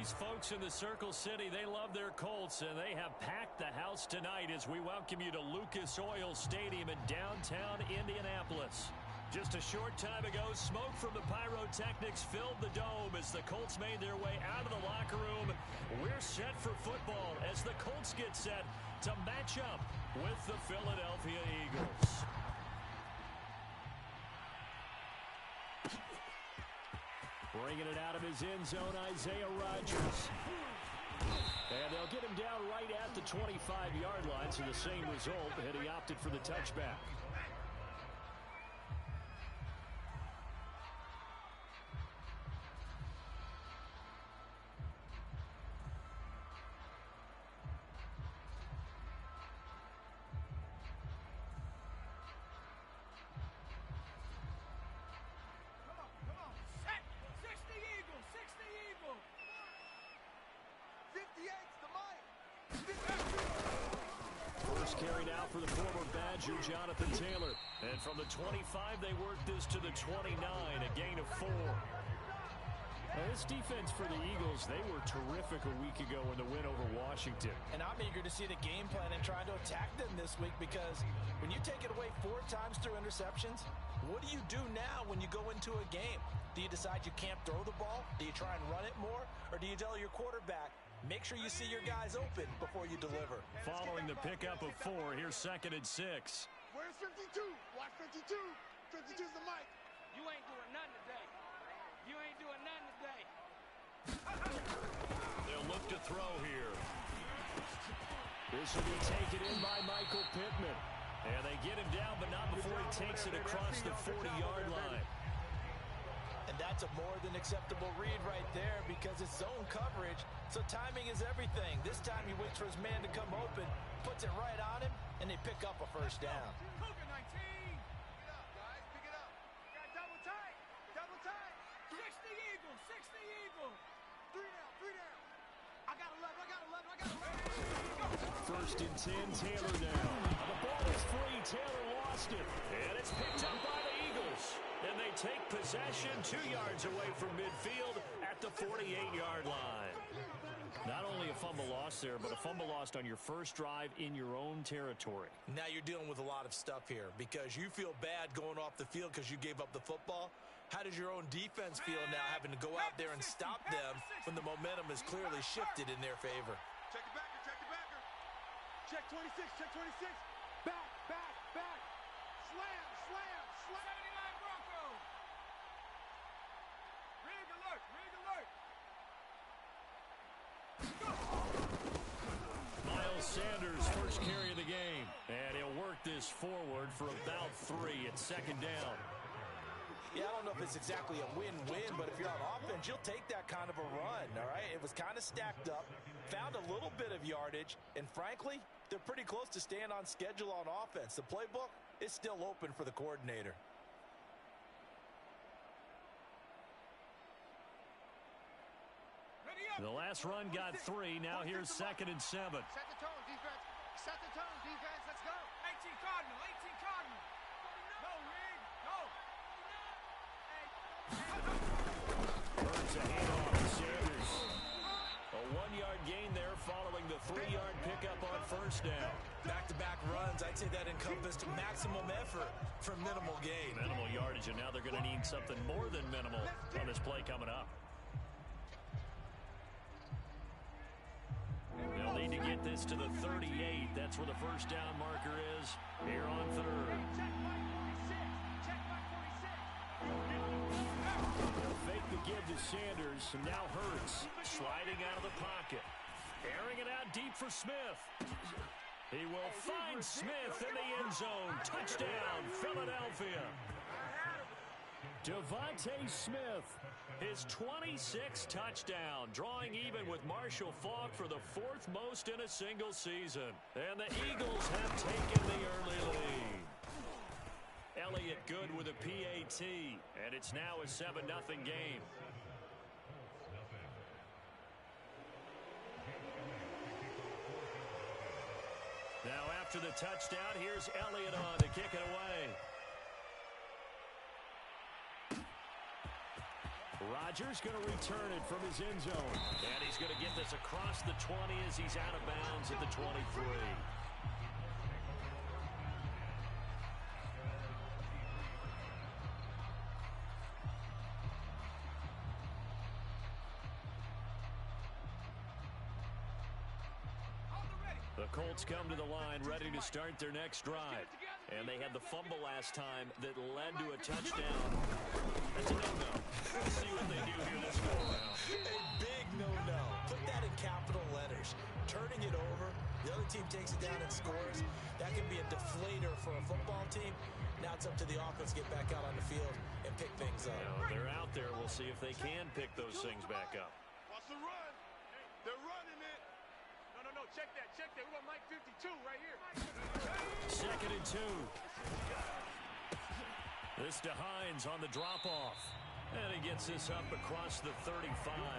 these folks in the Circle City, they love their Colts, and they have packed the house tonight as we welcome you to Lucas Oil Stadium in downtown Indianapolis. Just a short time ago, smoke from the pyrotechnics filled the dome as the Colts made their way out of the locker room. We're set for football as the Colts get set to match up with the Philadelphia Eagles. Bringing it out of his end zone, Isaiah Rodgers. And they'll get him down right at the 25-yard line, so the same result, and he opted for the touchback. Carried out for the former Badger, Jonathan Taylor. And from the 25, they worked this to the 29, a gain of 4. Now, this defense for the Eagles, they were terrific a week ago in the win over Washington. And I'm eager to see the game plan and trying to attack them this week, because when you take it away 4 times through interceptions, what do you do now when you go into a game? Do you decide you can't throw the ball? Do you try and run it more? Or do you tell your quarterback, make sure you see your guys open before you deliver? Following the pickup of 4, here's 2nd and 6. Where's 52? Watch 52. 52's the mic. You ain't doing nothing today. You ain't doing nothing today. They'll look to throw here. This will be taken in by Michael Pittman. And they get him down, but not before he takes it across the 40-yard line. And that's a more than acceptable read right there, because it's zone coverage, so timing is everything. This time he waits for his man to come open, puts it right on him, and they pick up a first down. Cougar 19. Pick it up, guys. Pick it up. Got double tight. Double tight. 60 Eagles. 60 Eagles. 3 down. I got 11. I got 11. First and 10, Taylor down. The ball is free. Taylor lost it. And it's picked up by the Eagles. And they take possession 2 yards away from midfield at the 48-yard line. Not only a fumble loss there, but a fumble lost on your first drive in your own territory. Now you're dealing with a lot of stuff here, because you feel bad going off the field because you gave up the football. How does your own defense feel now, having to go out there and stop them when the momentum is clearly shifted in their favor? Check the backer. Check the backer. Check 26. Check 26. Back. Slam. 79 Broncos. Rig alert. Miles Sanders, first carry of the game. And he'll work this forward for about 3 at 2nd down. Yeah, I don't know if it's exactly a win-win, but if you're on offense, you'll take that kind of a run, all right? It was kind of stacked up, found a little bit of yardage, and frankly, they're pretty close to staying on schedule on offense. The playbook is still open for the coordinator. The last run got 3. Now here's 2nd and 7. Set the tone, defense. Set the tone, defense. Let's go. 18 Cardinal. Go, Rig. Go. Burns a handoff to Sanders. A 1-yard gain there following the 3-yard pickup on first down. Back-to-back runs, I'd say that encompassed maximum effort for minimal gain. Minimal yardage, and now they're going to need something more than minimal on this play coming up. They'll need to get this to the 38. That's where the first down marker is here on 3rd. They'll fake the give to Sanders, and now Hurts sliding out of the pocket. Airing it out deep for Smith. He will find Smith in the end zone. Touchdown, Philadelphia. Devontae Smith, his 26th touchdown, drawing even with Marshall Faulk for the 4th most in a single season. And the Eagles have taken the early lead. Elliott good with a PAT, and it's now a 7-0 game. Now after the touchdown, here's Elliott on to kick it away. Rodgers going to return it from his end zone. And he's going to get this across the 20 as he's out of bounds at the 23. The Colts come to the line ready to start their next drive. And they had the fumble last time that led to a touchdown. That's a no-no. Let's see what they do here this go around. A big no-no. Put that in capital letters. Turning it over, the other team takes it down and scores. That can be a deflator for a football team. Now it's up to the offense to get back out on the field and pick things up. Now, they're out there. We'll see if they can pick those things back up. Watch the run. They're running it. No, check that. We got Mike 52 right here. 2nd and 2. This to Hines on the drop-off. And he gets this up across the 35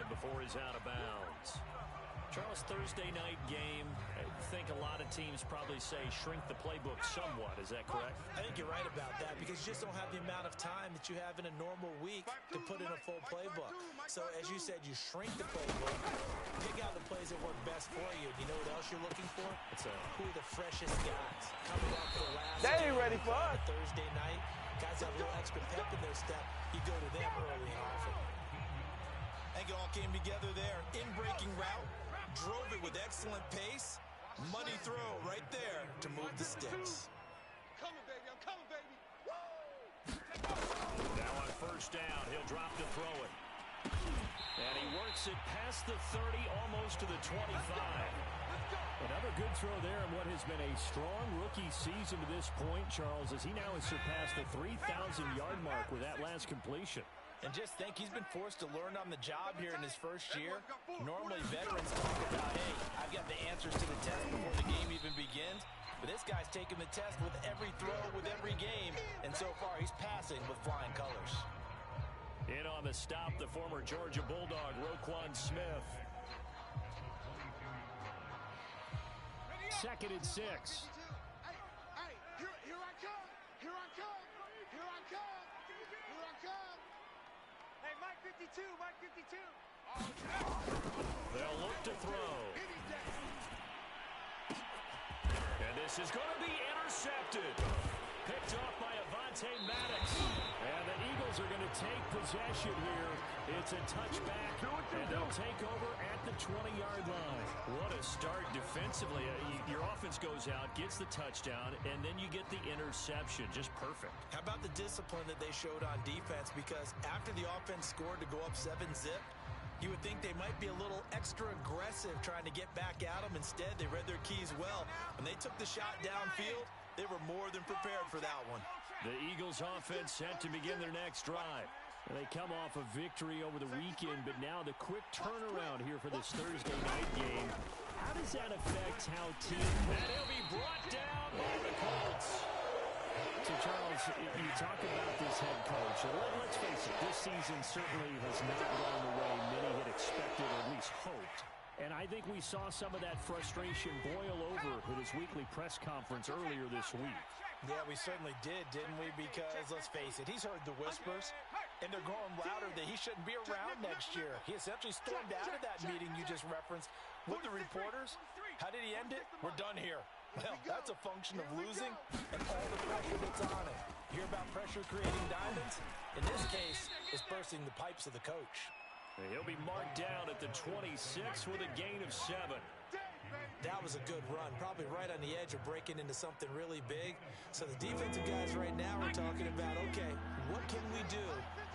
before he's out of bounds. Charles, Thursday night game, I think a lot of teams probably say shrink the playbook somewhat. Is that correct? I think you're right about that because you just don't have the amount of time that you have in a normal week to put in a full playbook. So as you said, you shrink the playbook, pick out the plays that work best for you. You know what else you're looking for? Who are the freshest guys coming off the last they ain't ready for us. Thursday night. Guys have a little extra pep in their step. You go to them early and often. I think it all came together there. In-breaking route. Drove it with excellent pace. Money throw right there to move the sticks. I'm coming, baby. Woo! Now on first down, he'll drop to throw it. And he works it past the 30, almost to the 25. Another good throw there in what has been a strong rookie season to this point, Charles, as he now has surpassed the 3,000-yard mark with that last completion. And just think, he's been forced to learn on the job here in his first year. Normally, veterans talk about, hey, I've got the answers to the test before the game even begins. But this guy's taking the test with every throw, with every game. And so far, he's passing with flying colors. In on the stop, the former Georgia Bulldog, Roquan Smith. 2nd and 6. Hey, here I come. Here I come. Here I come. Here I come. Hey, Mike 52. They'll look to throw. And this is going to be intercepted. Picked off by Avonte Maddox. And the Eagles are going to take possession here. It's a touchback, and they'll take over at the 20-yard line. What a start defensively. Your offense goes out, gets the touchdown, and then you get the interception. Just perfect. How about the discipline that they showed on defense? Because after the offense scored to go up 7-zip, you would think they might be a little extra aggressive trying to get back at them. Instead, they read their keys well. When they took the shot downfield, they were more than prepared for that one. The Eagles offense set to begin their next drive. They come off a victory over the weekend, but now the quick turnaround here for this Thursday night game. How does that affect how teams... And he'll be brought down by the Colts. So, Charles, you talk about this head coach. Let's face it, this season certainly has not gone the way many had expected or at least hoped. And I think we saw some of that frustration boil over at his weekly press conference earlier this week. Yeah, we certainly did, didn't we? Because, let's face it, he's heard the whispers, and they're growing louder that he shouldn't be around next year. He essentially stormed out of that meeting you just referenced with the reporters. How did he end it? We're done here. Well, that's a function of losing and all the pressure that's on it. You hear about pressure creating diamonds? In this case, it's bursting the pipes of the coach. And he'll be marked down at the 26 with a gain of 7. That was a good run, probably right on the edge of breaking into something really big. So the defensive guys right now are talking about, okay, what can we do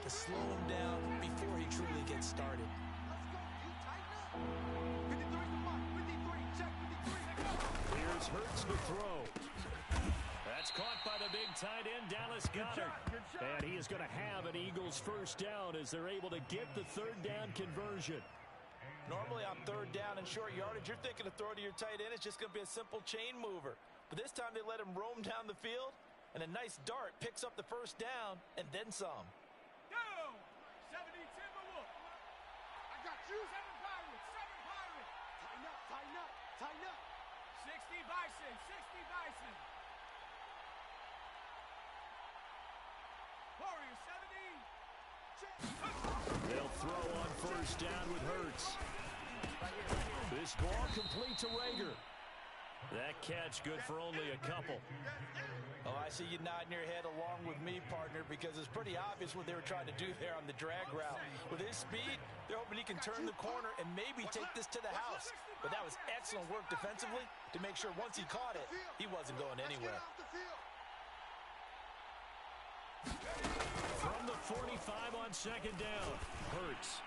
to slow him down before he truly gets started? Here's Hurts to throw. That's caught by the big tight end, Dallas Goedert. And he is going to have an Eagles first down as they're able to get the third down conversion. Normally on third down and short yardage, you're thinking to throw to your tight end. It's just going to be a simple chain mover. But this time they let him roam down the field, and a nice dart picks up the first down and then some. Go! 70 Timberwolves. I got you. 7 Pirates. 7 Pirates. Tighten up, tighten up, tighten up. 60 Bison, 60 Bison. Warriors 70. Check. They'll throw on first down with Hurts. This ball complete to Rager. That catch good for only a couple. Oh, I see you nodding your head along with me, partner, because it's pretty obvious what they were trying to do there on the drag route. With his speed, they're hoping he can turn the corner and maybe take this to the house. But that was excellent work defensively to make sure once he caught it, he wasn't going anywhere. From the 45 on second down, Hurts.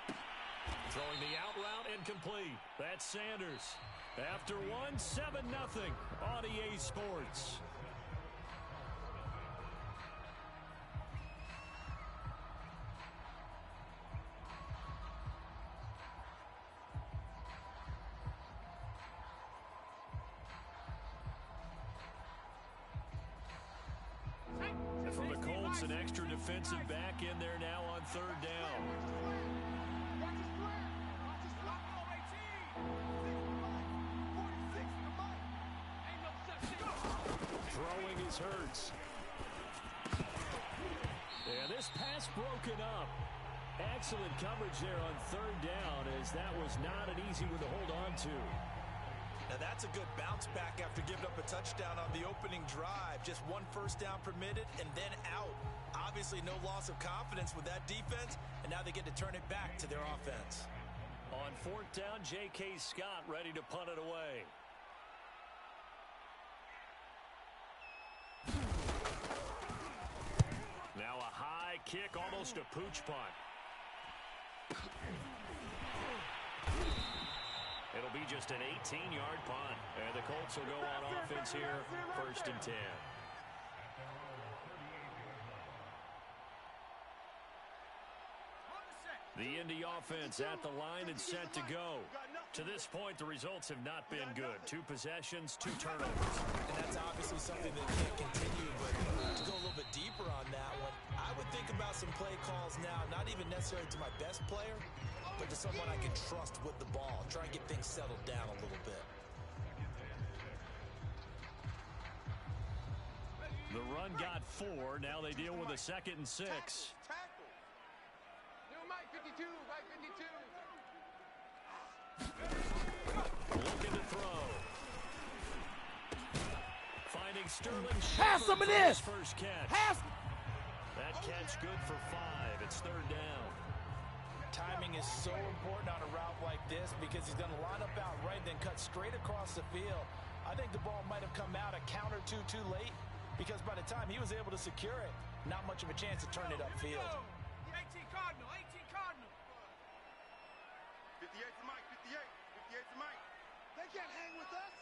Throwing the out route incomplete. That's Sanders. After one, 7-0 on EA Sports. From the Colts, an extra defensive back in there now on third down. Throwing is Hurts. And this pass broken up. Excellent coverage there on third down, as that was not an easy one to hold on to. Now that's a good bounce back after giving up a touchdown on the opening drive. Just one first down permitted and then out. Obviously no loss of confidence with that defense, and now they get to turn it back to their offense. On fourth down, J.K. Scott ready to punt it away. Now a high kick, almost a pooch punt. It'll be just an 18-yard punt. And the Colts will go on offense here, 1st and 10. The Indy offense at the line and set to go. To this point, the results have not been good. 2 possessions, 2 turnovers. And that's obviously something that can't continue, but to go a little bit deeper on that one, I would think about some play calls now, not even necessarily to my best player, but to someone I can trust with the ball. Try and get things settled down a little bit. The run got 4. Now they deal with a 2nd and 6. Mike 52, Mike 52. Looking to throw. Finding Sterling. Pass him it is. First catch. Pass. That catch good for 5. It's 3rd down. Timing is so important on a route like this because he's going to line up out right, then cut straight across the field. I think the ball might have come out a count or two too late because by the time he was able to secure it, not much of a chance to turn it upfield. 18 Cardinal, 18 Cardinal. 58 to Mike, 58 to Mike. They can't hang with us.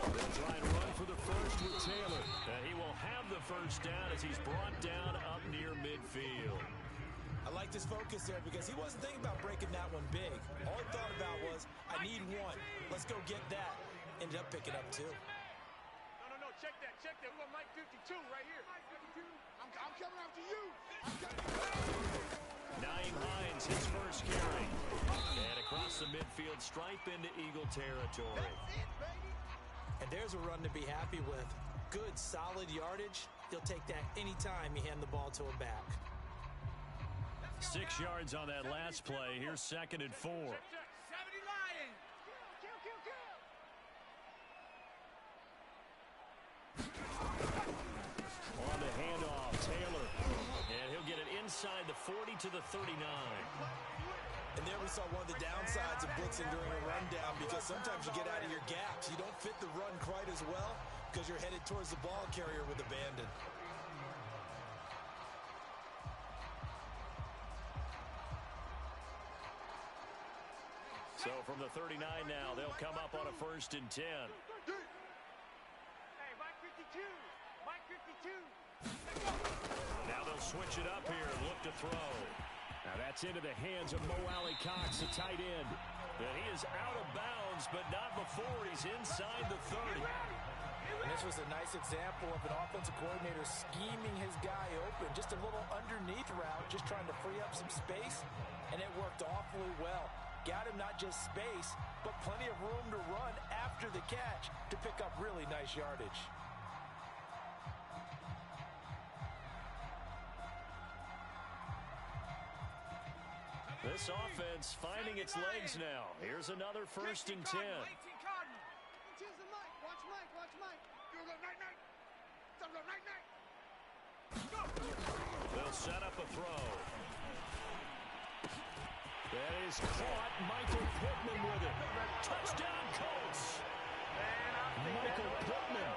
They'll try and run for the first with Taylor. And he will have the first down as he's brought down up near midfield. I liked his focus there because he wasn't thinking about breaking that one big. All he thought about was, I need one. Let's go get that. Ended up picking up 2. No, check that. We got Mike 52 right here. Mike 52. I'm coming after you. Nyheim Hines, his first carry. And across the midfield stripe into Eagle territory. That's it, baby. And there's a run to be happy with. Good, solid yardage. He'll take that anytime you hand the ball to him back. 6 yards on that last play. Here's 2nd and 4. 70 Lions. On the handoff, Taylor. And he'll get it inside the 40 to the 39. And there we saw one of the downsides of blitzing during a rundown because sometimes you get out of your gaps. You don't fit the run quite as well because you're headed towards the ball carrier with abandon. So from the 39 now, they'll come up on a 1st and 10. Hey, Mike 52. Mike 52. Now they'll switch it up here and look to throw. Now that's into the hands of Mo Alley Cox, the tight end. And he is out of bounds, but not before he's inside the 30. And this was a nice example of an offensive coordinator scheming his guy open. Just a little underneath route, just trying to free up some space, and it worked awfully well. Got him not just space, but plenty of room to run after the catch to pick up really nice yardage. This offense finding its legs now. Here's another 1st and 10. They'll set up a throw. That is caught. Michael Pittman with it. Touchdown, Colts. Michael Pittman,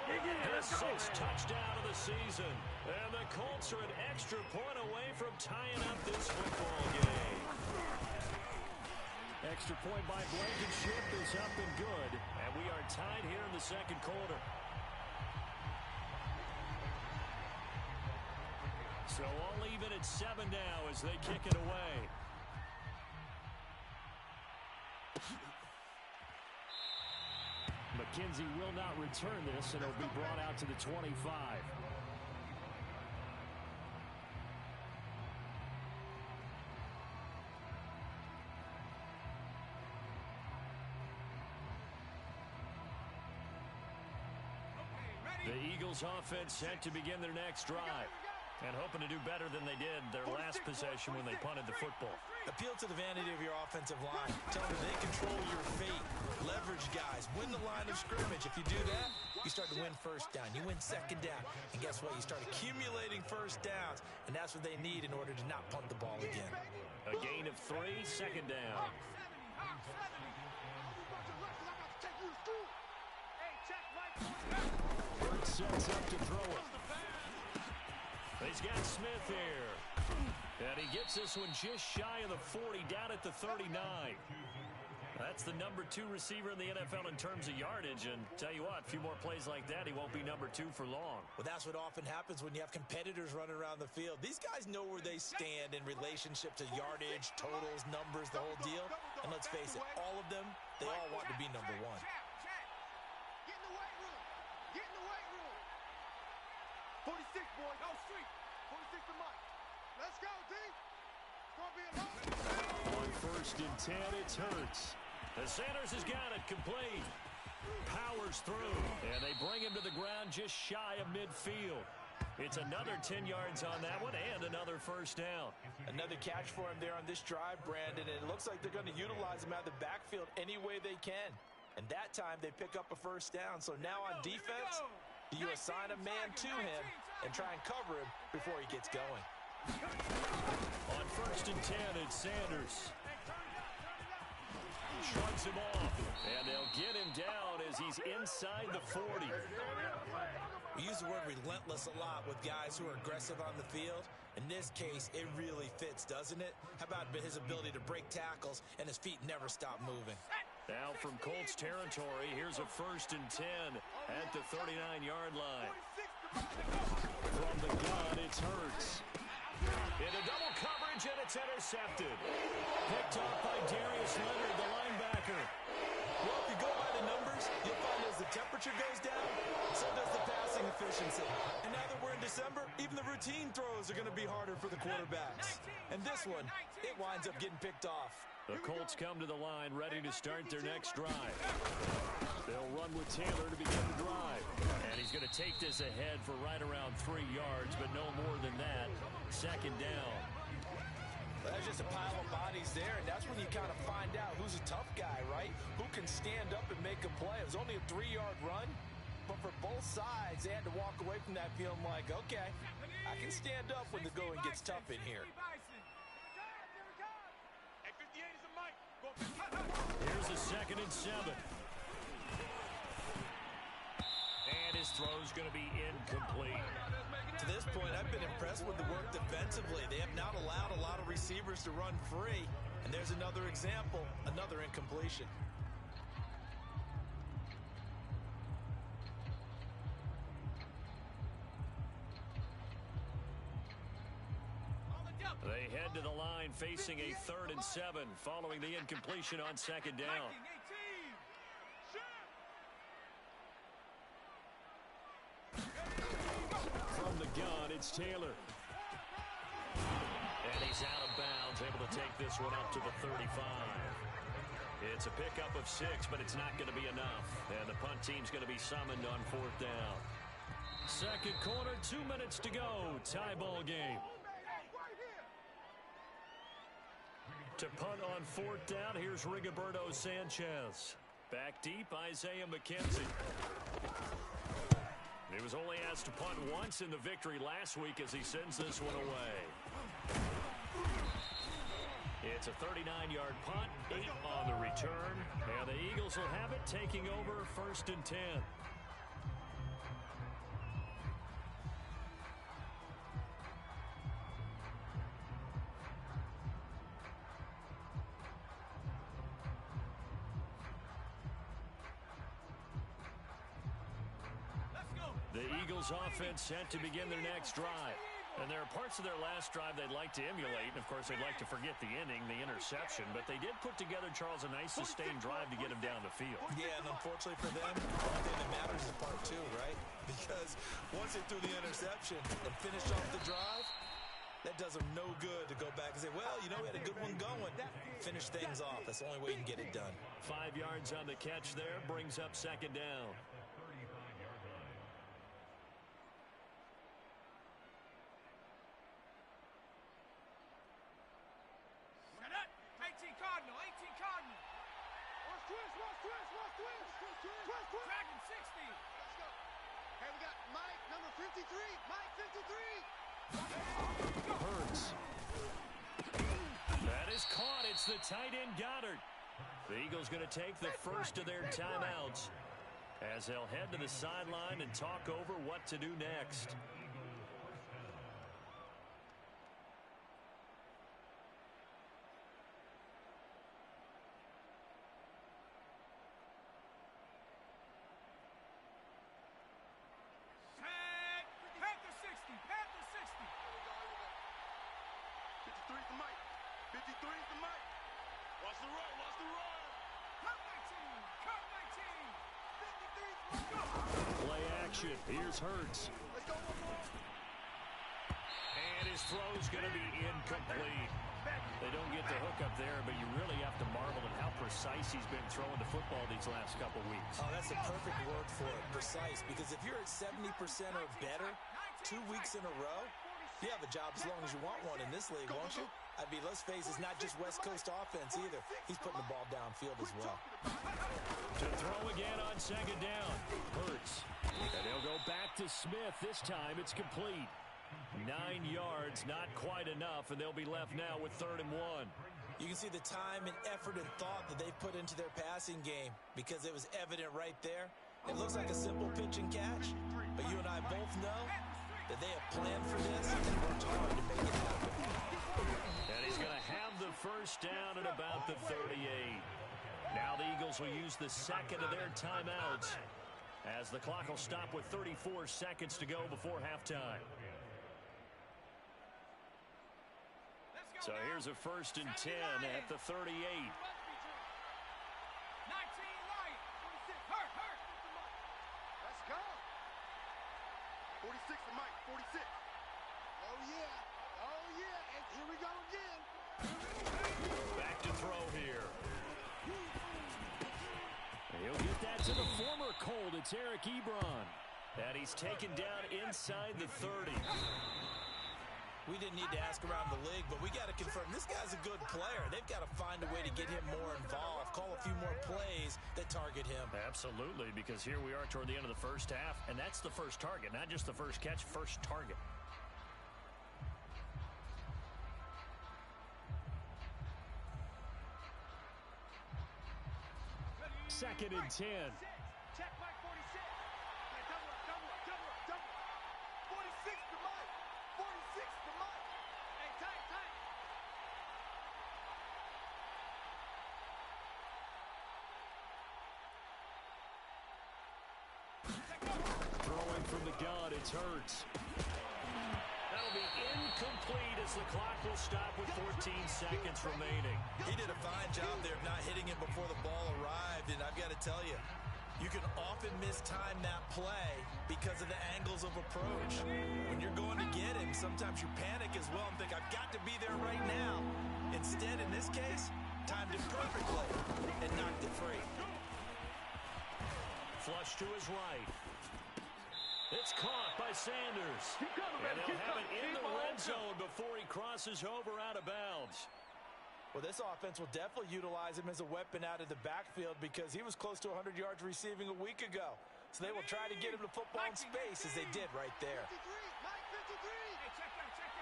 his 6th touchdown of the season. And the Colts are an extra point away from tying up this football game. Extra point by Blankenship is up and good. And we are tied here in the 2nd quarter. So all even at 7 now as they kick it away. McKenzie will not return this, and it'll be brought out to the 25. The Eagles offense set to begin their next drive. And hoping to do better than they did their last possession when they punted the football. Appeal to the vanity of your offensive line. Tell them they control your fate. Leverage guys. Win the line of scrimmage. If you do that, you start to win 1st down. You win 2nd down. And guess what? You start accumulating 1st downs. And that's what they need in order to not punt the ball again. A gain of 3, 2nd down. Burt sets up to throw it. He's got Smith here. And he gets this one just shy of the 40, down at the 39. That's the number 2 receiver in the NFL in terms of yardage. And tell you what, a few more plays like that, he won't be number 2 for long. Well, that's what often happens when you have competitors running around the field. These guys know where they stand in relationship to yardage, totals, numbers, the whole deal. And let's face it, all of them, they all want to be number 1. Get in the weight room. Get in the weight room. 46, boy. Go street. 46 to Mike. Let's go, D. It's going to be a long. On 1st and 10, it's Hurts. The Sanders has got it complete. Powers through. And they bring him to the ground just shy of midfield. It's another 10 yards on that one and another 1st down. Another catch for him there on this drive, Brandon. And it looks like they're going to utilize him out of the backfield any way they can. And that time they pick up a 1st down. So now on defense, do you assign a man to him and try and cover him before he gets going? On 1st and 10, it's Sanders. Shrugs him off, and they'll get him down as he's inside the 40. We use the word relentless a lot with guys who are aggressive on the field. In this case, it really fits, doesn't it? How about his ability to break tackles and his feet never stop moving? Now from Colts territory, here's a 1st and 10 at the 39-yard line. From the gun, it's Hurts. Into double coverage, and it's intercepted. Picked off by Darius Leonard, the linebacker. Well, if you go by the numbers, you'll find as the temperature goes down, so does the passing efficiency. And now that we're in December, even the routine throws are going to be harder for the quarterbacks. And this one, it winds up getting picked off. The Colts come to the line ready to start their next drive. They'll run with Taylor to begin the drive. And he's going to take this ahead for right around 3 yards, but no more than that. 2nd down. That's just a pile of bodies there, and that's when you kind of find out who's a tough guy, right? Who can stand up and make a play. It was only a 3-yard run, but for both sides, they had to walk away from that feeling like, okay, I can stand up when the going gets tough in here. Here's a 2nd and 7. And his throw's going to be incomplete. To this point, I've been impressed with the work defensively. They have not allowed a lot of receivers to run free. And there's another example, another incompletion. They head to the line facing a 3rd and 7 following the incompletion on 2nd down. From the gun, it's Taylor. And he's out of bounds, able to take this one up to the 35. It's a pickup of 6, but it's not going to be enough. And the punt team's going to be summoned on 4th down. 2nd quarter, 2 minutes to go. Tie ball game. To punt on 4th down, here's Rigoberto Sanchez. Back deep, Isaiah McKenzie. He was only asked to punt once in the victory last week as he sends this one away. It's a 39-yard punt, 8 on the return, and the Eagles will have it taking over 1st and 10. The Eagles offense set to begin their next drive. And there are parts of their last drive they'd like to emulate. And, of course, they'd like to forget the ending, the interception. But they did put together, Charles, a nice sustained drive to get him down the field. Yeah, and unfortunately for them, the only thing that matters is part 2, right? Because once they threw the interception and finished off the drive, that does them no good to go back and say, well, you know, we had a good one going. Finish things off. That's the only way you can get it done. 5 yards on the catch there, brings up 2nd down. Dragon 60. Let's go. Hey, we got Mike, number 53. Mike, 53. Hurts. That is caught. It's the tight end Goddard. The Eagles going to take the first of their timeouts as they'll head to the sideline and talk over what to do next. Here's Hurts. And his throw's going to be incomplete. They don't get the hook up there, but you really have to marvel at how precise he's been throwing the football these last couple weeks. Oh, that's the perfect word for it, precise. Because if you're at 70% or better 2 weeks in a row, you have a job as long as you want one in this league, won't you? I mean, let's face it, it's not just West Coast offense either. He's putting the ball downfield as well. To throw again on 2nd down. Hurts. And they'll go back to Smith. This time it's complete. 9 yards, not quite enough, and they'll be left now with 3rd and 1. You can see the time and effort and thought that they've put into their passing game because it was evident right there. It looks like a simple pitch and catch, but you and I both know that they have planned for this and worked hard to make it happen. And he's going to have the first down at about the 38. Now the Eagles will use the second of their timeouts as the clock will stop with 34 seconds to go before halftime. So here's a 1st and 10 at the 38. 19 right. 46. Hurt. Let's go. 46 to Mike. 46. Oh, yeah. And here we go again. Back to throw here. He'll get that to the former Colt. It's Eric Ebron. And he's taken down inside the 30. We didn't need to ask around the league, but we got to confirm this guy's a good player. They've got to find a way to get him more involved, call a few more plays that target him. Absolutely, because here we are toward the end of the first half, and that's the first target, not just the first catch, first target. Second and 10. Check Mike 46. Double up. 46 to Mike. 46 to Mike. Hey, tight. Throwing from the gun, it's Hurts. That'll be incomplete as the clock will stop with 14 seconds remaining. He did a fine job there of not hitting him before the ball arrived, and I've got to tell you, you can often mistime that play because of the angles of approach. When you're going to get him, sometimes you panic as well and think, I've got to be there right now. Instead, in this case, timed it perfectly and knocked it free. Flush to his right. It's caught by Sanders. And they'll have it in the red zone before he crosses over out of bounds. Well, this offense will definitely utilize him as a weapon out of the backfield because he was close to 100 yards receiving a week ago. So they will try to get him the football in space as they did right there. Hey, check that, street.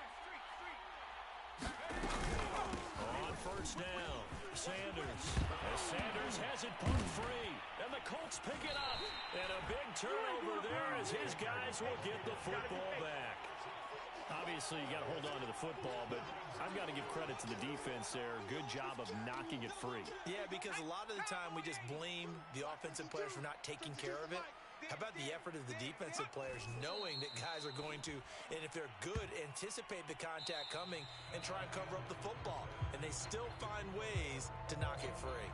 On first down, Sanders. As Sanders has it pumped free, and the Colts pick it up. And a big turnover there as his guys will get the football back. Obviously, you got to hold on to the football, but I've got to give credit to the defense there. Good job of knocking it free. Yeah, because a lot of the time we just blame the offensive players for not taking care of it. How about the effort of the defensive players knowing that guys are going to, and if they're good, anticipate the contact coming and try and cover up the football. And they still find ways to knock it free.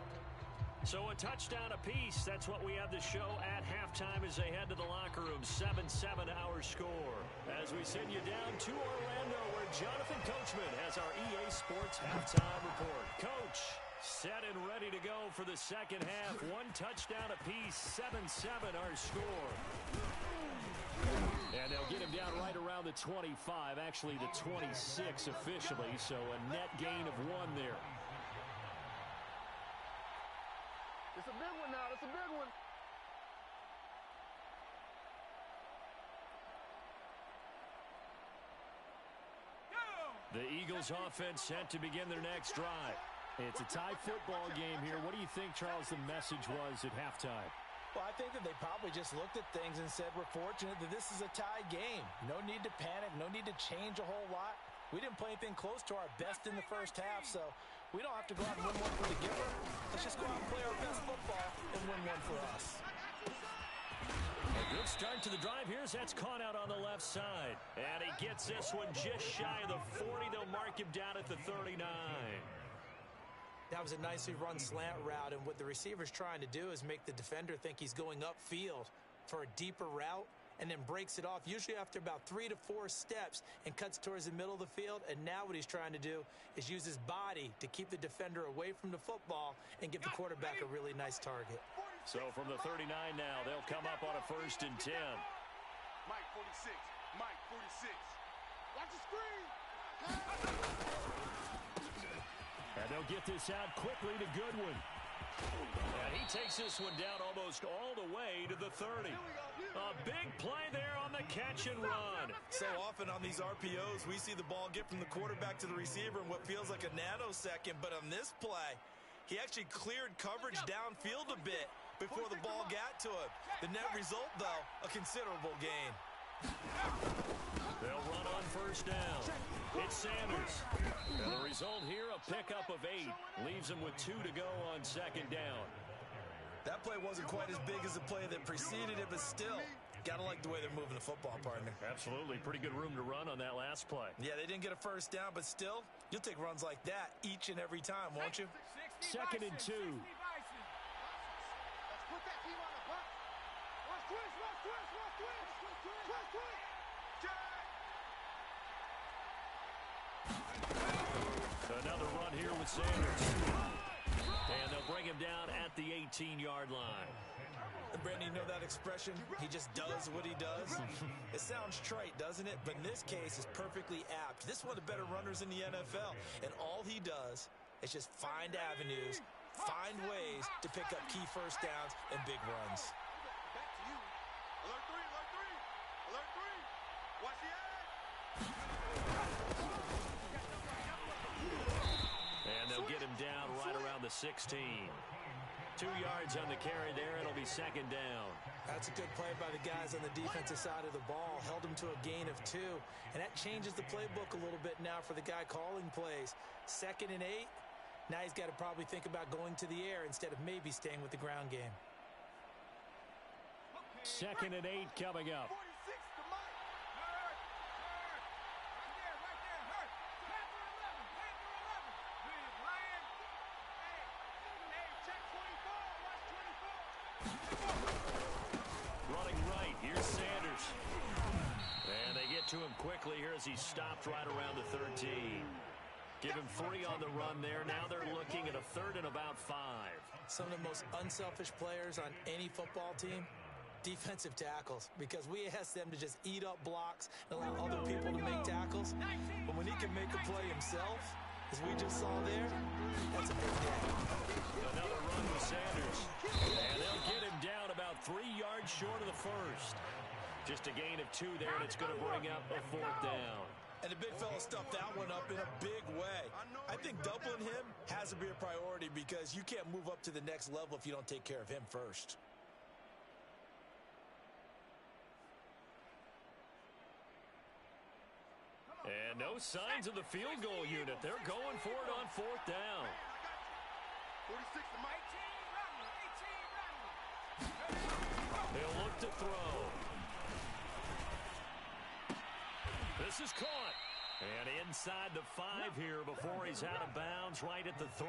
So a touchdown apiece. That's what we have to show at halftime as they head to the locker room. 7-7 our score. As we send you down to Orlando where Jonathan Coachman has our EA Sports halftime report. Coach, set and ready to go for the second half. One touchdown apiece. 7-7 our score. And they'll get him down right around the 25. Actually, the 26 officially. So a net gain of 1 there. It's a big one now. It's a big one. The Eagles offense set to begin their next drive. It's a tie football game here. What do you think, Charles, the message was at halftime? Well, I think that they probably just looked at things and said, we're fortunate that this is a tie game. No need to panic. No need to change a whole lot. We didn't play anything close to our best in the first half, so we don't have to go out and win one for the giver. Let's just go out and play our best football and win one for us. A good start to the drive. Here's that's caught out on the left side. And he gets this one just shy of the 40. They'll mark him down at the 39. That was a nicely run slant route, and what the receiver's trying to do is make the defender think he's going upfield for a deeper route and then breaks it off, usually after about 3 to 4 steps, and cuts towards the middle of the field. And now what he's trying to do is use his body to keep the defender away from the football and give the quarterback a really nice target. So from the 39 now, they'll come up on a 1st and 10. Mike 46. Mike 46. Watch the screen. And they'll get this out quickly to Goodwin. And he takes this one down almost all the way to the 30. A big play there on the catch and run. So often on these RPOs, we see the ball get from the quarterback to the receiver in what feels like a nanosecond. But on this play, he actually cleared coverage downfield a bit before the ball got to him. The net result, though, a considerable gain. They'll run on 1st down. It's Sanders. And the result here, a pickup of 8. Leaves him with 2 to go on 2nd down. That play wasn't quite as big as the play that preceded it, but still, gotta like the way they're moving the football, partner. Absolutely. Pretty good room to run on that last play. Yeah, they didn't get a 1st down, but still, you'll take runs like that each and every time, won't you? 2nd and 2. Let's put that team on the bus. Watch twist. Another run here with Sanders. And they'll bring him down at the 18-yard line. Brandon, you know that expression? He just does what he does. It sounds trite, doesn't it? But in this case, it's perfectly apt. This is one of the better runners in the NFL. And all he does is just find avenues, find ways to pick up key 1st downs and big runs. Back to you. Alert 3. Alert 3. Watch the edge. And they'll get him down right around the 16. 2 yards on the carry there. It'll be 2nd down. That's a good play by the guys on the defensive side of the ball. Held him to a gain of 2. And that changes the playbook a little bit now for the guy calling plays. 2nd and 8. Now he's got to probably think about going to the air instead of maybe staying with the ground game. 2nd and 8 coming up. 46 to Mike. Hurt. Right there. Hurt. Panther 11. Big Lion. Hey, check 24. Watch 24. Running right. Here's Sanders. And they get to him quickly here as he stopped right around the 13. Give him 3 on the run there. Now they're looking at a 3rd and about 5. Some of the most unselfish players on any football team, defensive tackles, because we ask them to just eat up blocks and allow other people to make tackles. But when he can make a play himself, As we just saw there, that's a big day. Another run with Sanders. And they'll get him down about 3 yards short of the first. Just a gain of 2 there, and it's going to bring up a 4th down. And the big fella stuffed that one up in a big way. I think doubling him has to be a priority because you can't move up to the next level if you don't take care of him first. And no signs of the field goal unit. They're going for it on 4th down. 46 to Mike. They'll look to throw. This is caught. And inside the 5 here before he's out of bounds right at the 3.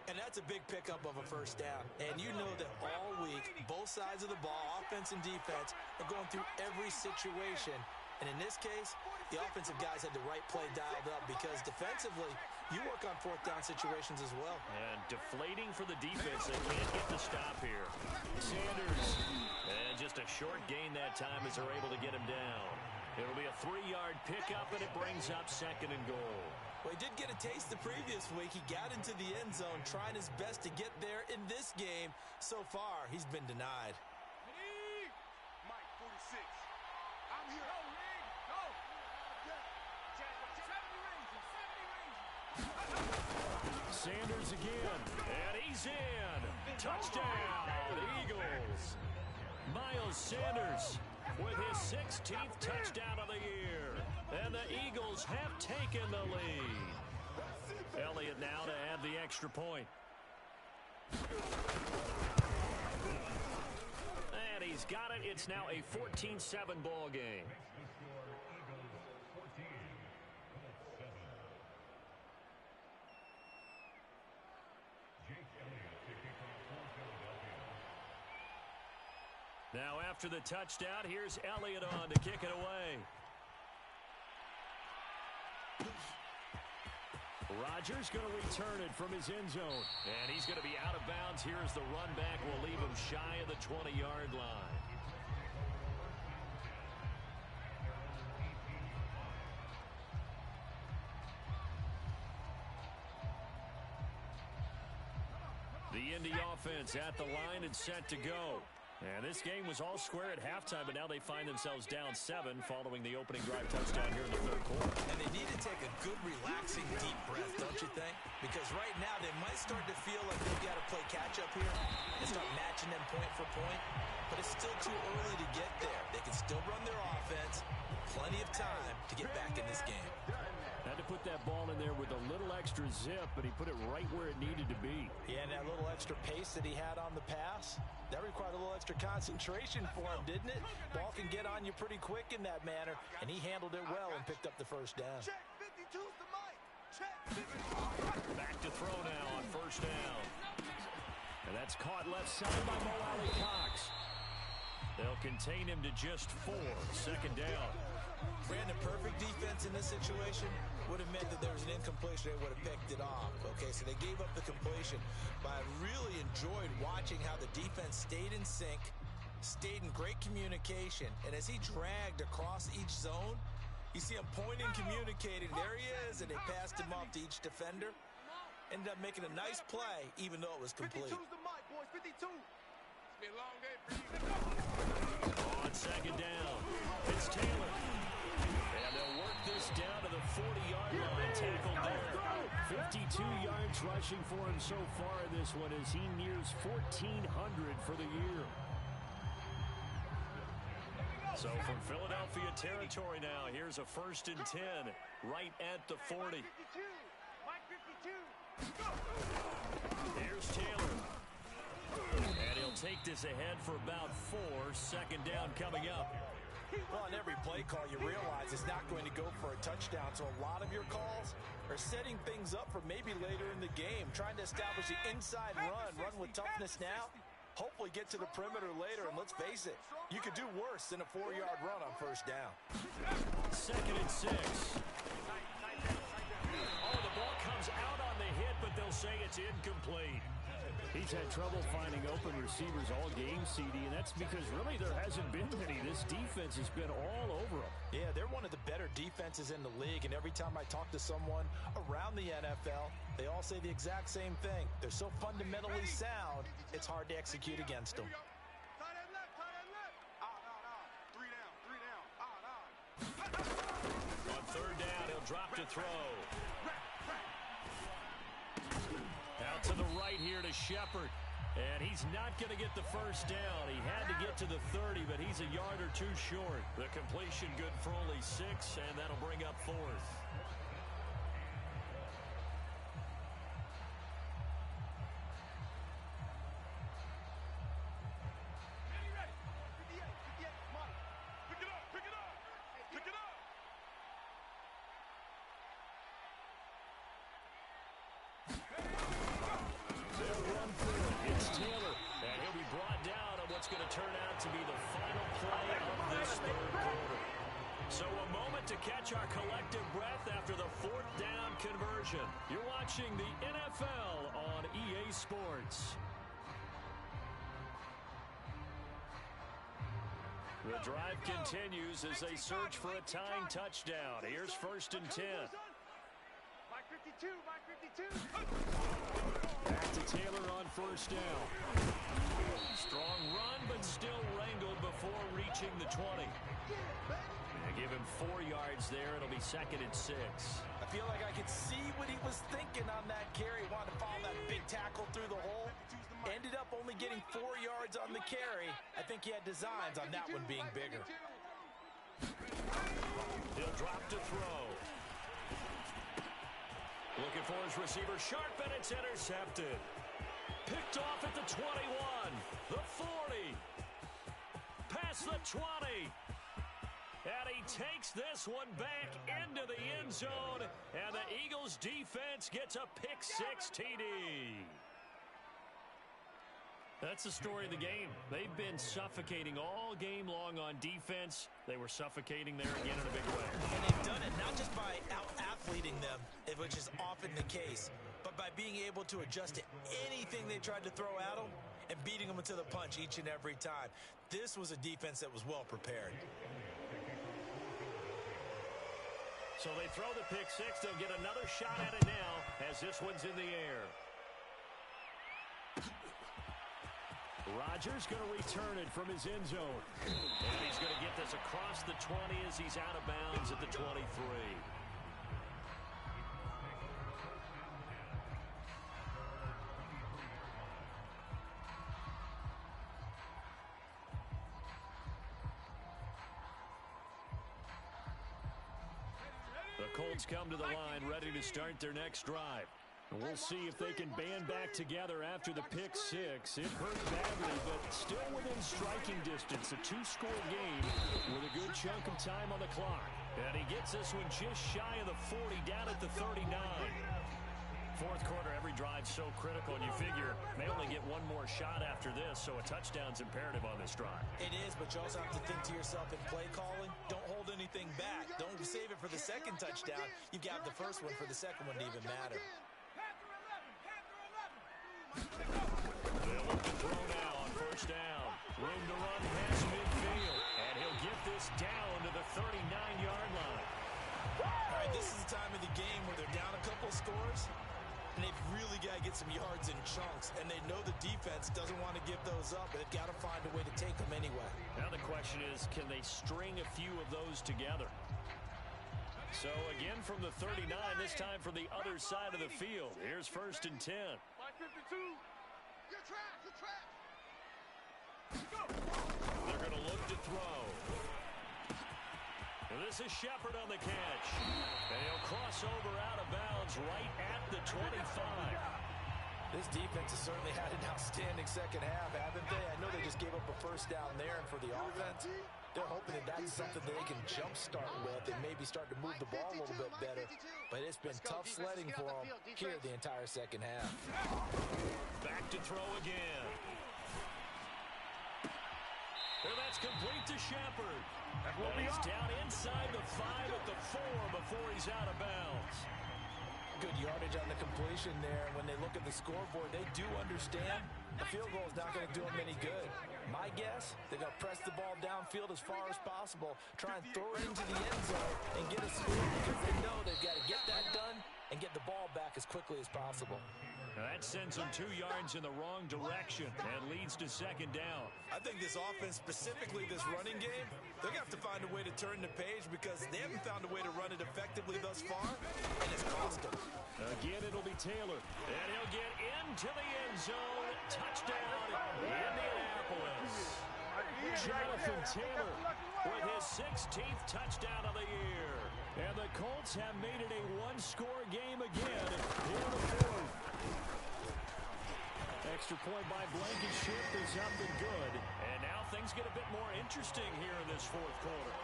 And that's a big pickup of a first down. And you know that all week, both sides of the ball, offense and defense, are going through every situation. And in this case, the offensive guys had the right play dialed up because defensively, you work on 4th down situations as well. And deflating for the defense. They can't get the stop here. Sanders. And just a short gain that time as they're able to get him down. It'll be a 3-yard pickup, and it brings up 2nd and goal. Well, he did get a taste the previous week. He got into the end zone, trying his best to get there in this game. So far, he's been denied. Mike, 46. I'm here. Go, Rig. Go. Sanders again, and he's in. Touchdown, Eagles. Miles Sanders with his 16th touchdown of the year. And the Eagles have taken the lead. Elliott now to add the extra point. And he's got it. It's now a 14-7 ball game. Now after the touchdown, here's Elliott on to kick it away. Rodgers going to return it from his end zone. And he's going to be out of bounds here as the run back will leave him shy of the 20-yard line. The Indy offense at the line and set to go. And this game was all square at halftime, but now they find themselves down 7 following the opening drive touchdown here in the 3rd quarter. And they need to take a good, relaxing, deep breath, don't you think? Because right now they might start to feel like they've got to play catch-up here and start matching them point for point. But it's still too early to get there. They can still run their offense. Plenty of time to get back in this game. Had to put that ball in there with a little extra zip, but he put it right where it needed to be. Yeah, and that little extra pace that he had on the pass, that required a little extra concentration for him, didn't it? Ball can get on you pretty quick in that manner, and he handled it well and picked up the first down. Check 52's the mic. Check 52. Back to throw now on 1st down. And that's caught left side by Mo Alley-Cox. They'll contain him to just 4. 2nd down. Brandon, perfect defense in this situation would have meant that there was an incompletion. They would have picked it off. Okay, so they gave up the completion. But I really enjoyed watching how the defense stayed in sync, stayed in great communication. And as he dragged across each zone, you see him pointing, communicating. There he is, and they passed him off to each defender. Ended up making a nice play, even though it was complete. 52's the mic, boys. 52. It's been a long day for you. On 2nd down, it's Taylor. And they'll work this down to the 40-yard line, tackled there. 52 yards rushing for him so far in this one as he nears 1,400 for the year. So from Philadelphia territory now, here's a 1st and 10 right at the 40. Mike 52. Here's Taylor. And he'll take this ahead for about 4. 2nd down coming up. Well, on every play call, you realize it's not going to go for a touchdown. So a lot of your calls are setting things up for maybe later in the game, trying to establish the inside run with toughness now, hopefully get to the perimeter later. And let's face it, you could do worse than a 4-yard run on 1st down. 2nd and 6. Oh, the ball comes out on the hit, but they'll say it's incomplete. He's had trouble finding open receivers all game, CD, and that's because really there hasn't been many. This defense has been all over him. Yeah, they're one of the better defenses in the league, and every time I talk to someone around the NFL, they all say the exact same thing. They're so fundamentally sound, it's hard to execute against them. Tight end left, tight end left. Three down. On third down, he'll drop to throw. Out to the right here to Shepard. And he's not going to get the first down. He had to get to the 30, but he's a yard or two short. The completion good for only 6, and that'll bring up 4th. Turn out to be the final play of this third quarter. So a moment to catch our collective breath after the 4th down conversion. You're watching the NFL on EA Sports. The drive continues as they search for a tying touchdown. Here's 1st and 10. Mike 52, Mike 52. Back to Taylor on 1st down. Strong run, but still wrangled before reaching the 20. They give him 4 yards there. It'll be 2nd and 6. I feel like I could see what he was thinking on that carry. Wanted to follow that big tackle through the hole. Ended up only getting 4 yards on the carry. I think he had designs on that one being bigger. He'll drop to throw. Looking for his receiver sharp, and it's intercepted. Picked off at the 21, the 40, past the 20. And he takes this one back into the end zone, and the Eagles defense gets a pick-6 TD. That's the story of the game. They've been suffocating all game long on defense. They were suffocating there again in a big way. And they've done it not just by out-athleting them, which is often the case, but by being able to adjust to anything they tried to throw at them and beating them to the punch each and every time. This was a defense that was well prepared. So they throw the pick-6. They'll get another shot at it now as this one's in the air. Rodgers going to return it from his end zone. And he's going to get this across the 20 as he's out of bounds at the 23. The Colts come to the line ready to start their next drive. We'll see if they can band back together after the pick-6. It hurt badly, but still within striking distance. A 2-score game with a good chunk of time on the clock. And he gets this one just shy of the 40, down at the 39. 4th quarter, every drive's so critical, and you figure they only get one more shot after this, so a touchdown's imperative on this drive. It is, but you also have to think to yourself in play calling, don't hold anything back. Don't save it for the second touchdown. You've got the first one for the second one to even matter. They'll look to throw now on 1st down. Room to run past midfield. And he'll get this down to the 39-yard line. All right, this is the time of the game where they're down a couple scores, and they've really got to get some yards in chunks, and they know the defense doesn't want to give those up, but they've got to find a way to take them anyway. Now the question is, can they string a few of those together? So again from the 39, this time from the other side of the field. Here's 1st and 10. Mike 52. You're trapped. You're trapped. They're going to look to throw. And this is Shepard on the catch. And he'll cross over out of bounds right at the 25. This defense has certainly had an outstanding second half, haven't they? I know they just gave up a first down there, and for the offense, they're hoping that that's something that they can jumpstart with and maybe start to move the ball a little bit better. But it's been tough sledding for them here the entire second half. Back to throw again. Well, that's complete to Shepard. And he's down inside the 5 at the 4 before he's out of bounds. Good yardage on the completion there. When they look at the scoreboard, they do understand the field goal is not going to do them any good. My guess, they're going to press the ball downfield as far as possible, try and throw it into the end zone and get a score because they know they've got to get that done and get the ball back as quickly as possible. Now that sends them 2 yards in the wrong direction and leads to second down. I think this offense, specifically this running game, they're going to have to find a way to turn the page because they haven't found a way to run it effectively thus far, and it's cost them. Again, it'll be Taylor, and he'll get into the end zone. Touchdown, Indianapolis. Jonathan Taylor with his 16th touchdown of the year. And the Colts have made it a one-score game again in the fourth. Extra point by Blankenship is up and good. And now things get a bit more interesting here in this fourth quarter.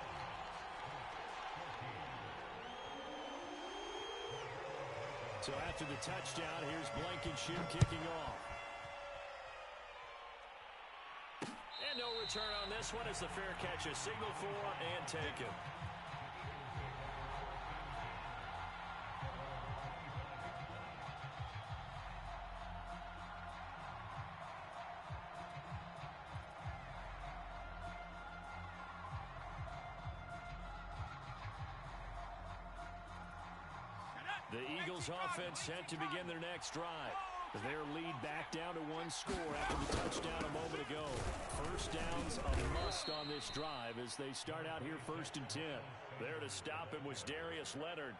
So after the touchdown, here's Blankenship kicking off. And no return on this one as the fair catch is signaled for and taken. The Eagles offense set to begin their next drive. Their lead back down to 1 score after the touchdown a moment ago. First down's a must on this drive as they start out here 1st and 10. There to stop him was Darius Leonard.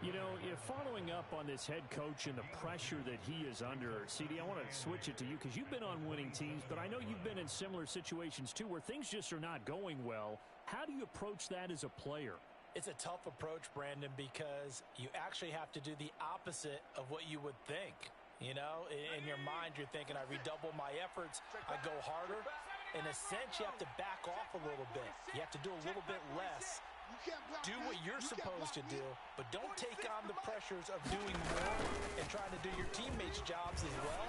You know, if following up on this head coach and the pressure that he is under, CD, I want to switch it to you because you've been on winning teams, but I know you've been in similar situations too where things just are not going well. How do you approach that as a player? It's a tough approach, Brandon, because you actually have to do the opposite of what you would think. You know, in your mind, you're thinking, I redouble my efforts, I go harder. In a sense, you have to back off a little bit. You have to do a little bit less. Do what you're supposed to do, but don't take on the pressures of doing more and trying to do your teammates' jobs as well.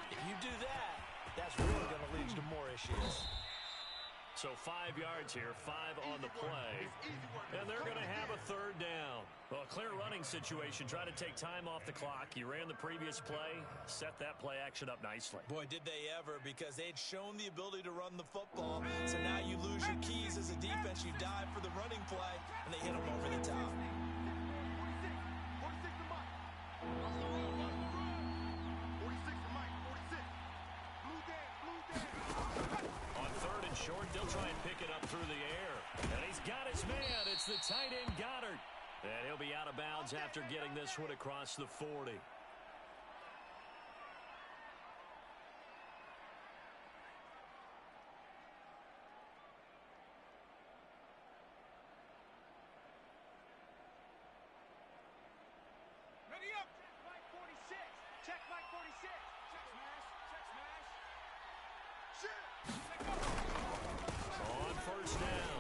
If you do that, that's really going to lead you to more issues. So 5 yards here, 5 on the play, and they're going to have a 3rd down. Well, a clear running situation. Try to take time off the clock. You ran the previous play, set that play action up nicely. Boy, did they ever, because they'd shown the ability to run the football. So now you lose your keys as a defense. You dive for the running play, and they hit them over the top. 46 to Mike. Off the road, off the road. 46 to Mike, 46. Blue Dan. On 3rd and short, they'll try and pick it up through the air. And he's got his man. It's the tight end, Goddard. And he'll be out of bounds after getting this one across the 40. Ready up. Check Mike 46. Check Mike 46. Check smash. Check smash. Shit. On 1st down,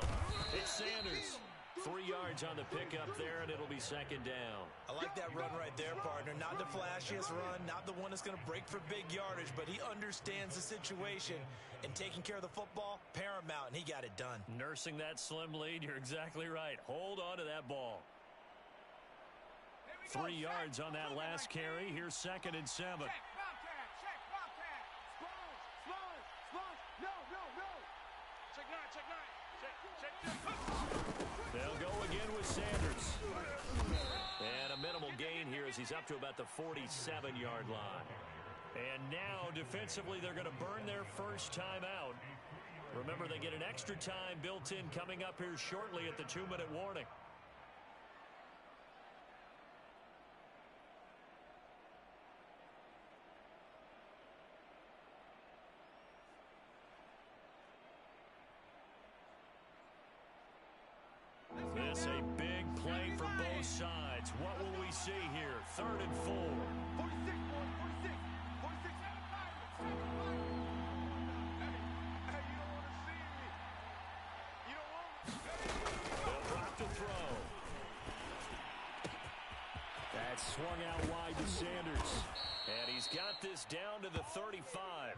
it's Sanders. 3 yards on the pickup there, and it'll be 2nd down. I like that run right there, partner. Not the flashiest run, not the one that's going to break for big yardage, but he understands the situation, and taking care of the football, paramount, and he got it done. Nursing that slim lead, you're exactly right. Hold on to that ball. 3 yards on that last carry. Here's 2nd and 7. Check, Bobcat. Check, Bobcat. Sponge. No. Check 9. They'll go again with Sanders. And a minimal gain here as he's up to about the 47-yard line. And now, defensively, they're going to burn their first time out. Remember, they get an extra time built in coming up here shortly at the 2-minute warning. This a big play for both sides. What will we see here? 3rd and 4. 46, boy. 46. 46. Hey, you don't want to see me. You don't want me. They'll drop to throw. That swung out wide to Sanders. And he's got this down to the 35.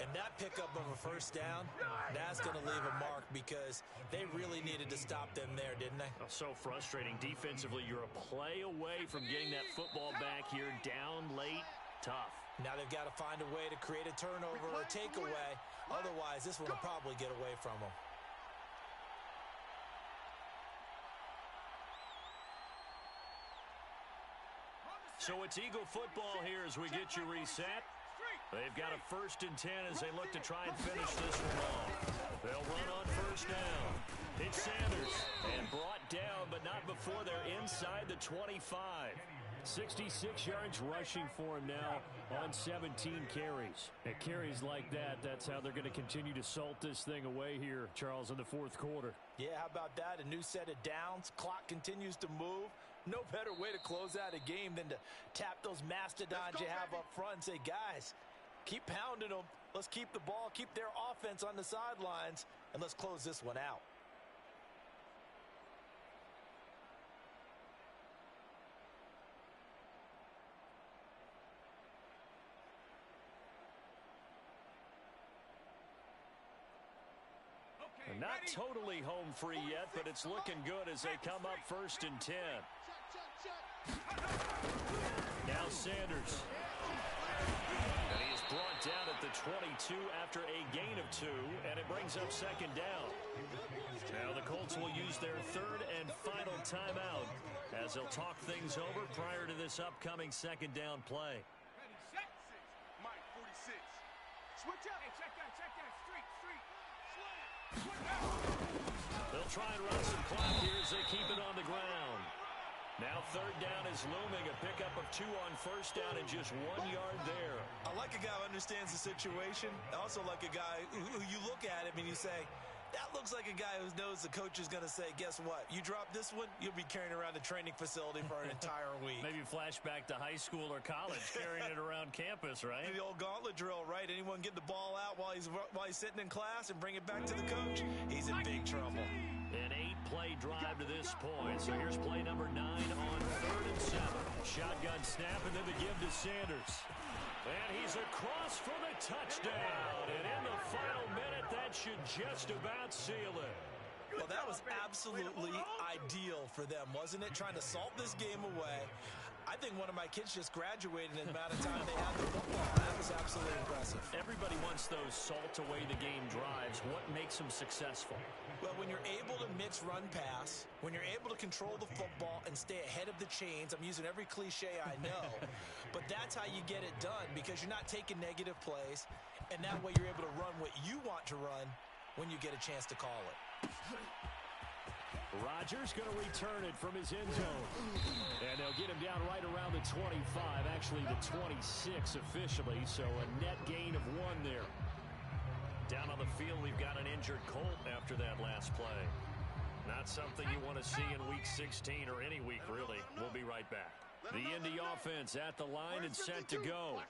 And that pickup of a first down, that's going to leave a mark because they really needed to stop them there, didn't they? Oh, so frustrating. Defensively, you're a play away from getting that football back here. Down late, tough. Now they've got to find a way to create a turnover or a takeaway. Otherwise, this one will probably get away from them. So it's Eagle football here as we get you reset. They've got a 1st and 10 as they look to try and finish this one off. They'll run on first down. It's Sanders, and brought down, but not before they're inside the 25. 66 yards rushing for him now on 17 carries. At carries like that, that's how they're going to continue to salt this thing away here, Charles, in the 4th quarter. Yeah, how about that? A new set of downs. Clock continues to move. No better way to close out a game than to tap those mastodons you have up front and say, guys, keep pounding them. Let's keep the ball, keep their offense on the sidelines, and let's close this one out. Not totally home free yet, but it's looking good as they come up 1st and 10. Now Sanders. And he is brought down at the 22 after a gain of 2, and it brings up 2nd down. Now the Colts will use their 3rd and final timeout as they'll talk things over prior to this upcoming 2nd down play. Mike 46. Switch up. Hey, check that. Street. They'll try and run some clock here as they keep it on the ground. Now 3rd down is looming. A pickup of 2 on 1st down and just 1 yard there. I like a guy who understands the situation. I also like a guy who you look at him and you say, that looks like a guy who knows the coach is going to say, guess what? You drop this one, you'll be carrying around the training facility for an entire week. Maybe flashback to high school or college, carrying it around campus, right? The old gauntlet drill, right? Anyone get the ball out while he's sitting in class and bring it back to the coach? He's in big trouble. An 8-play drive to this point. So here's play number 9 on 3rd and 7. Shotgun snap and then the give to Sanders. And he's across for the touchdown. And in the final minute, that should just about seal it. Well, that was absolutely ideal for them, wasn't it? Trying to salt this game away. I think one of my kids just graduated in the amount of time they had the football. That was absolutely impressive. Everybody wants those salt away the game drives. What makes them successful? Well, when you're able to mix run pass, when you're able to control the football and stay ahead of the chains, I'm using every cliche I know, but that's how you get it done because you're not taking negative plays, and that way you're able to run what you want to run when you get a chance to call it. Rodgers going to return it from his end zone. And they'll get him down right around the 25, actually the 26 officially, so a net gain of 1 there. Down on the field, we've got an injured Colt after that last play. Not something you want to see in Week 16 or any week, really. We'll be right back. The Indy offense at the line and set to go.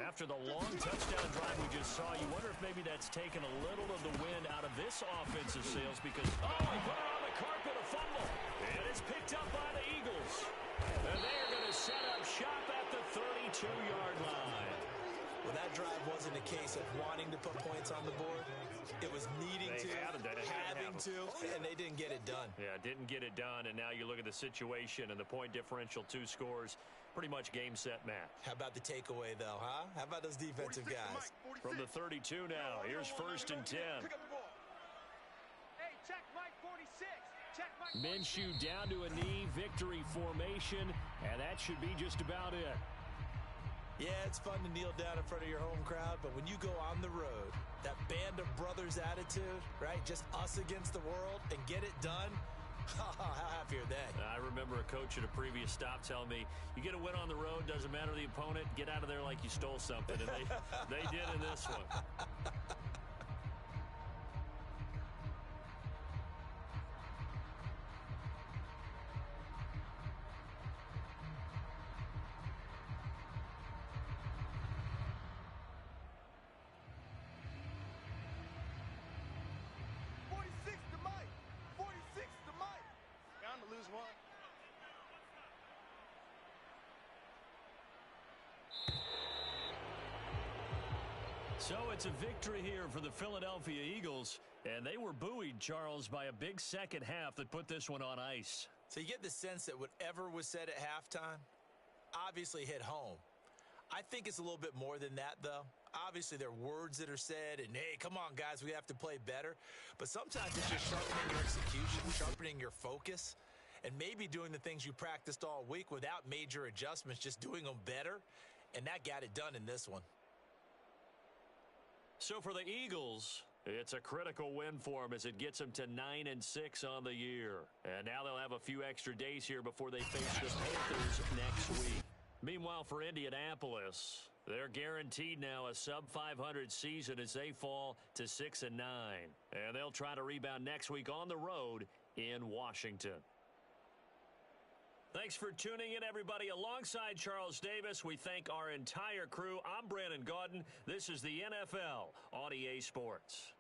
After the long touchdown drive we just saw, you wonder if maybe that's taken a little of the wind out of this offensive sails because, oh, he put it on the carpet, a fumble. And it's picked up by the Eagles. And they are going to set up shop at the 32-yard line. Well, that drive wasn't a case of wanting to put points on the board. It was needing to, having to, and they didn't get it done. Yeah, didn't get it done, and now you look at the situation and the point differential, 2 scores, pretty much game, set, match. How about the takeaway, though, huh? How about those defensive guys? From the 32 now, here's 1st and 10. Hey, check Mike 46. Check Mike 46. Minshew down to a knee, victory formation, and that should be just about it. Yeah, it's fun to kneel down in front of your home crowd, but when you go on the road, that band of brothers attitude, right? Just us against the world and get it done. How happy are they? I remember a coach at a previous stop telling me, you get a win on the road, doesn't matter the opponent, get out of there like you stole something. And they did in this one. So it's a victory here for the Philadelphia Eagles, and they were buoyed, Charles, by a big second half that put this one on ice. So you get the sense that whatever was said at halftime obviously hit home. I think it's a little bit more than that, though. Obviously, there are words that are said, and, hey, come on, guys, we have to play better. But sometimes it's just sharpening your execution, sharpening your focus, and maybe doing the things you practiced all week without major adjustments, just doing them better, and that got it done in this one. So for the Eagles, it's a critical win for them as it gets them to 9-6 on the year. And now they'll have a few extra days here before they face the Panthers next week. Meanwhile, for Indianapolis, they're guaranteed now a sub-500 season as they fall to 6-9. And they'll try to rebound next week on the road in Washington. Thanks for tuning in, everybody. Alongside Charles Davis, we thank our entire crew. I'm Brandon Gaudin. This is the NFL on EA Sports.